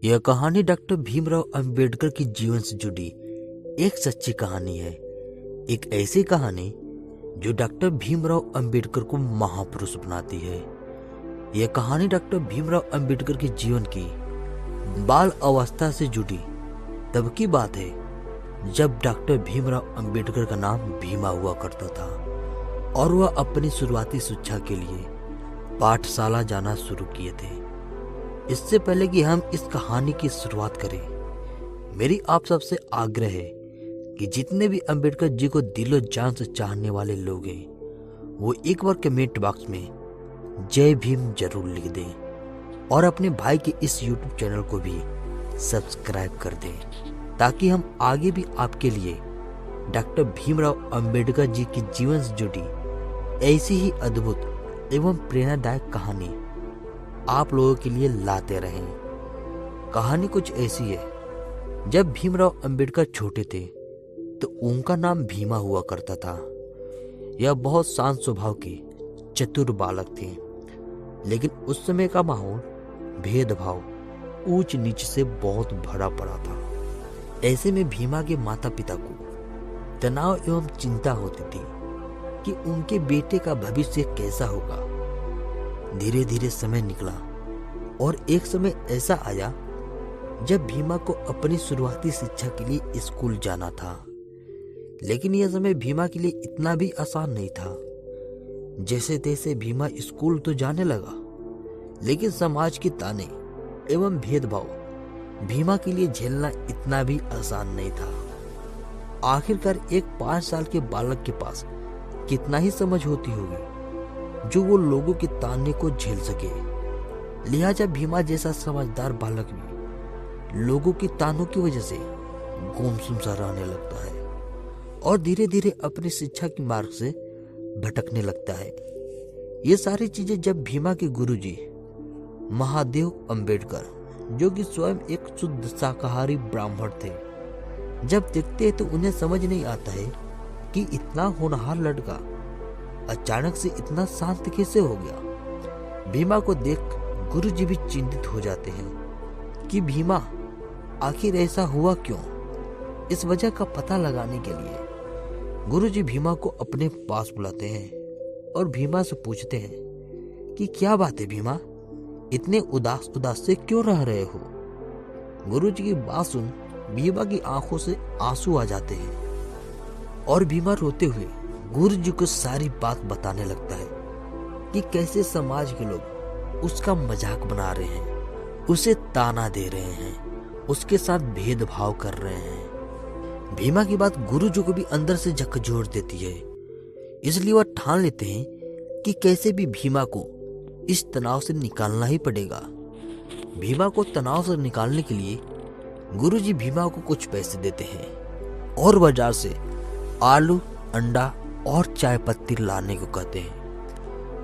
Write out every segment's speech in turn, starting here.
यह कहानी डॉक्टर भीमराव अंबेडकर की जीवन से जुड़ी एक सच्ची कहानी है। एक ऐसी कहानी जो डॉक्टर भीमराव अंबेडकर को महापुरुष बनाती है। यह कहानी डॉक्टर भीमराव अंबेडकर के जीवन की बाल अवस्था से जुड़ी तब की बात है जब डॉक्टर भीमराव अंबेडकर का नाम भीमा हुआ करता था और वह अपनी शुरुआती शिक्षा के लिए पाठशाला जाना शुरू किए थे। इससे पहले कि हम इस कहानी की शुरुआत करें, मेरी आप सबसे आग्रह है कि जितने भी अंबेडकर जी को दिलो जान से चाहने वाले लोग हैं वो एक बार कमेंट बॉक्स में जय भीम जरूर लिख दें और अपने भाई के इस यूट्यूब चैनल को भी सब्सक्राइब कर दें ताकि हम आगे भी आपके लिए डॉक्टर भीमराव अंबेडकर जी की जीवन से जुड़ी ऐसी ही अद्भुत एवं प्रेरणादायक कहानी आप लोगों के लिए लाते रहें। कहानी कुछ ऐसी है, जब भीमराव अंबेडकर छोटे थे तो उनका नाम भीमा हुआ करता था। यह बहुत शांत स्वभाव के चतुर बालक थे, लेकिन उस समय का माहौल भेदभाव ऊंच नीच से बहुत भरा पड़ा था। ऐसे में भीमा के माता पिता को तनाव एवं चिंता होती थी कि उनके बेटे का भविष्य कैसा होगा। धीरे धीरे समय निकला और एक समय ऐसा आया जब भीमा को अपनी शुरुआती शिक्षा के लिए स्कूल जाना था। लेकिन यह समय भीमा के लिए इतना भी आसान नहीं था। जैसे तैसे भीमा स्कूल तो जाने लगा, लेकिन समाज के ताने एवं भेदभाव भीमा के लिए झेलना इतना भी आसान नहीं था। आखिरकार एक 5 साल के बालक के पास कितना ही समझ होती होगी जो वो लोगों के ताने को झेल सके। लिहाजा भीमा जैसा समझदार बालक भी लोगों के तानों की वजह से गुमसुम सा रहने लगता है और धीरे धीरे अपनी शिक्षा के मार्ग से भटकने लगता है। ये सारी चीजें जब भीमा के गुरुजी महादेव अंबेडकर, जो कि स्वयं एक शुद्ध शाकाहारी ब्राह्मण थे, जब देखते हैं तो उन्हें समझ नहीं आता है कि इतना होनहार लड़का अचानक से इतना शांत कैसे हो गया। भीमा को देख गुरुजी भी चिंतित हो जाते हैं कि भीमा आखिर ऐसा हुआ क्यों। इस वजह का पता लगाने के लिए गुरुजी भीमा को अपने पास बुलाते हैं और भीमा से पूछते हैं कि क्या बात है भीमा, इतने उदास उदास से क्यों रह रहे हो। गुरुजी की बात सुन भीमा की आंखों से आंसू आ जाते हैं और भीमा रोते हुए गुरुजी को सारी बात बताने लगता है कि कैसे समाज के लोग उसका मजाक बना रहे हैं, उसे ताना दे रहे हैं, उसके साथ भेदभाव कर रहे हैं। भीमा की बात गुरुजी को भी अंदर से झकझोर देती है, इसलिए वह ठान लेते हैं कि कैसे भी भीमा को इस तनाव से निकालना ही पड़ेगा। भीमा को तनाव से निकालने के लिए गुरुजी भीमा को कुछ पैसे देते हैं और बाजार से आलू, अंडा और चाय पत्ती लाने को कहते हैं।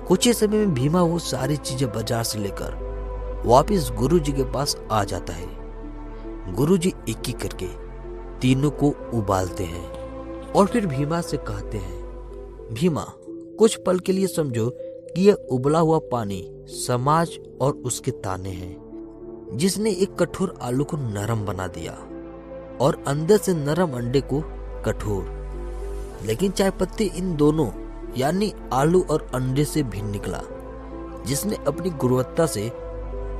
कुछ ही समय में भीमा वो सारी चीजें बाजार से लेकर वापस गुरुजी के पास आ जाता है। गुरुजी एक एक करके तीनों को उबालते हैं और फिर भीमा से कहते हैं, भीमा कुछ पल के लिए समझो कि यह उबला हुआ पानी समाज और उसके ताने हैं, जिसने एक कठोर आलू को नरम बना दिया और अंदर से नरम अंडे को कठोर। लेकिन चाय पत्ती इन दोनों यानी आलू और अंडे से भिन्न निकला, जिसने अपनी गुणवत्ता से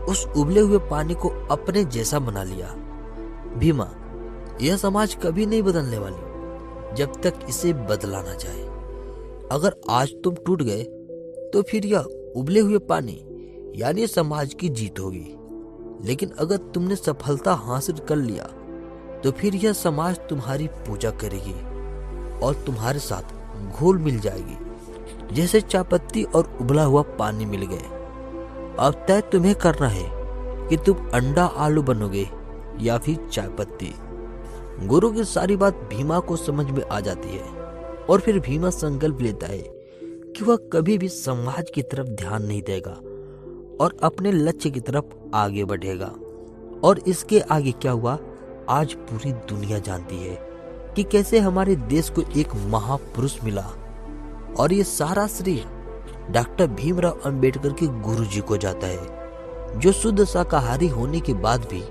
उस उबले हुए पानी को अपने जैसा बना लिया। भीमा, यह समाज कभी नहीं बदलने वाली जब तक इसे बदला ना जाए। अगर आज तुम टूट गए तो फिर यह उबले हुए पानी यानी समाज की जीत होगी, लेकिन अगर तुमने सफलता हासिल कर लिया तो फिर यह समाज तुम्हारी पूजा करेगी और तुम्हारे साथ घुल मिल जाएगी, जैसे चाय पत्ती और उबला हुआ पानी मिल गए। अब तय तुम्हें करना है कि तुम अंडा आलू बनोगे या फिर चाय पत्ती। गुरु की सारी बात भीमा को समझ में आ जाती है और फिर भीमा संकल्प लेता है कि वह कभी भी समाज की तरफ ध्यान नहीं देगा और अपने लक्ष्य की तरफ आगे बढ़ेगा। और इसके आगे क्या हुआ आज पूरी दुनिया जानती है कि कैसे हमारे देश को एक महापुरुष मिला, और ये सारा श्रेय डॉक्टर भीमराव अंबेडकर के गुरुजी को जाता है, जो शुद्ध शाकाहारी होने के बाद भी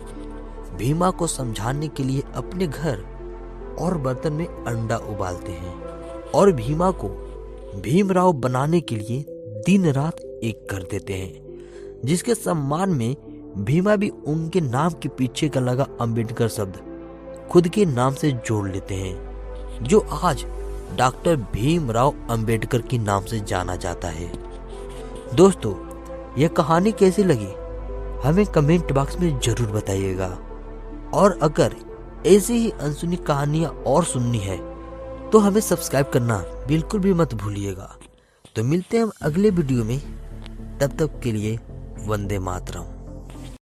भीमा को समझाने के लिए अपने घर और बर्तन में अंडा उबालते हैं और भीमा को भीमराव बनाने के लिए दिन रात एक कर देते हैं, जिसके सम्मान में भीमा भी उनके नाम के पीछे का लगा अंबेडकर शब्द खुद के नाम से जोड़ लेते हैं, जो आज डॉक्टर भीमराव अंबेडकर के नाम से जाना जाता है। दोस्तों, यह कहानी कैसी लगी हमें कमेंट बॉक्स में जरूर बताइएगा, और अगर ऐसी ही अनसुनी कहानियां और सुननी है तो हमें सब्सक्राइब करना बिल्कुल भी मत भूलिएगा। तो मिलते हैं हम अगले वीडियो में, तब तक के लिए वंदे मातरम।